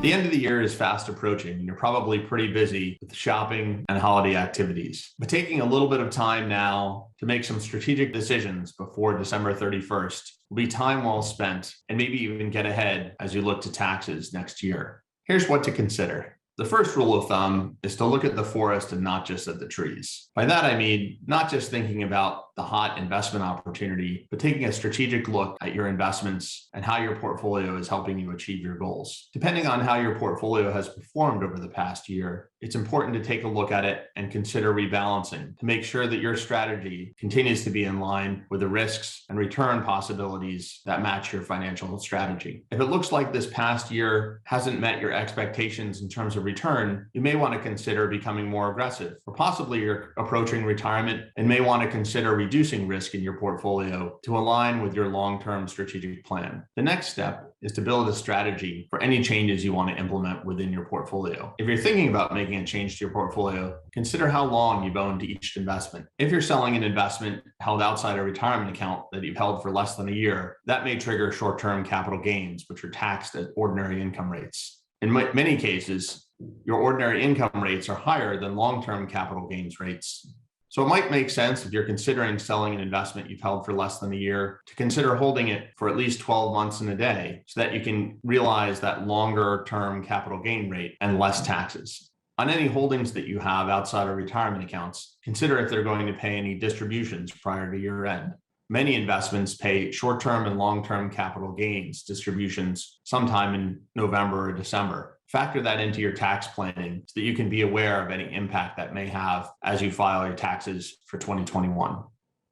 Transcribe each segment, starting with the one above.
The end of the year is fast approaching, and you're probably pretty busy with shopping and holiday activities. But taking a little bit of time now to make some strategic decisions before December 31st will be time well spent, and maybe even get ahead as you look to taxes next year. Here's what to consider. The first rule of thumb is to look at the forest and not just at the trees. By that, I mean not just thinking about the hot investment opportunity, but taking a strategic look at your investments and how your portfolio is helping you achieve your goals. Depending on how your portfolio has performed over the past year, it's important to take a look at it and consider rebalancing to make sure that your strategy continues to be in line with the risks and return possibilities that match your financial strategy. If it looks like this past year hasn't met your expectations in terms of return, you may want to consider becoming more aggressive, or possibly you're approaching retirement and may want to consider reducing risk in your portfolio to align with your long-term strategic plan. The next step is to build a strategy for any changes you want to implement within your portfolio. If you're thinking about making a change to your portfolio, consider how long you've owned each investment. If you're selling an investment held outside a retirement account that you've held for less than a year, that may trigger short-term capital gains, which are taxed at ordinary income rates. In many cases, your ordinary income rates are higher than long-term capital gains rates. So it might make sense, if you're considering selling an investment you've held for less than a year, to consider holding it for at least 12 months and a day so that you can realize that longer term capital gain rate and less taxes. On any holdings that you have outside of retirement accounts, consider if they're going to pay any distributions prior to year end. Many investments pay short-term and long-term capital gains distributions sometime in November or December. Factor that into your tax planning so that you can be aware of any impact that may have as you file your taxes for 2021.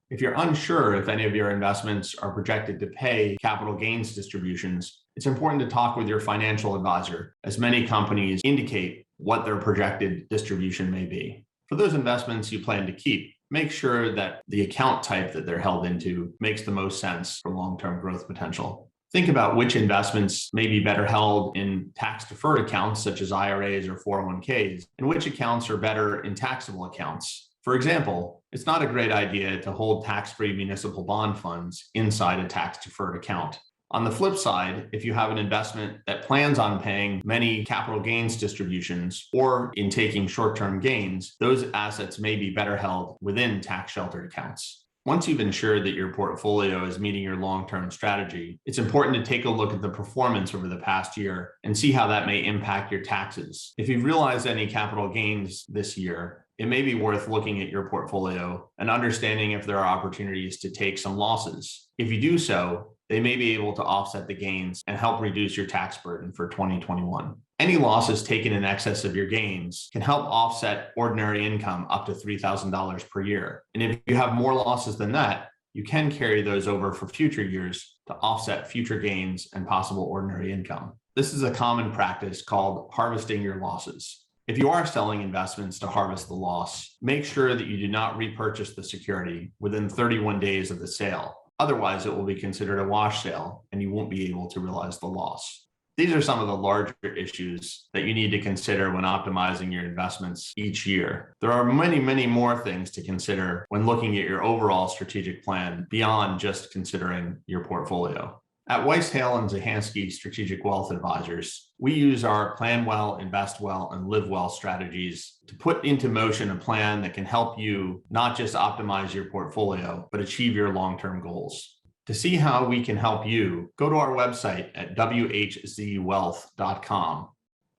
If you're unsure if any of your investments are projected to pay capital gains distributions, it's important to talk with your financial advisor, as many companies indicate what their projected distribution may be. For those investments you plan to keep, make sure that the account type that they're held into makes the most sense for long-term growth potential. Think about which investments may be better held in tax-deferred accounts, such as IRAs or 401ks, and which accounts are better in taxable accounts. For example, it's not a great idea to hold tax-free municipal bond funds inside a tax-deferred account. On the flip side, if you have an investment that plans on paying many capital gains distributions or in taking short-term gains, those assets may be better held within tax-sheltered accounts. Once you've ensured that your portfolio is meeting your long-term strategy, it's important to take a look at the performance over the past year and see how that may impact your taxes. If you've realized any capital gains this year, it may be worth looking at your portfolio and understanding if there are opportunities to take some losses. If you do so, they may be able to offset the gains and help reduce your tax burden for 2021. Any losses taken in excess of your gains can help offset ordinary income up to $3,000 per year. And if you have more losses than that, you can carry those over for future years to offset future gains and possible ordinary income. This is a common practice called harvesting your losses. If you are selling investments to harvest the loss, make sure that you do not repurchase the security within 31 days of the sale. Otherwise, it will be considered a wash sale and you won't be able to realize the loss. These are some of the larger issues that you need to consider when optimizing your investments each year. There are many, many more things to consider when looking at your overall strategic plan beyond just considering your portfolio. At Weiss, Hale & Zahansky Strategic Wealth Advisors, we use our plan well, invest well, and live well strategies to put into motion a plan that can help you not just optimize your portfolio, but achieve your long-term goals. To see how we can help you, go to our website at whzwealth.com.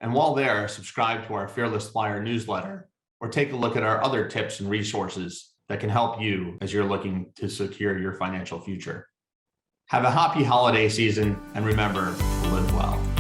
And while there, subscribe to our Fearless Flyer newsletter or take a look at our other tips and resources that can help you as you're looking to secure your financial future. Have a happy holiday season, and remember to live well.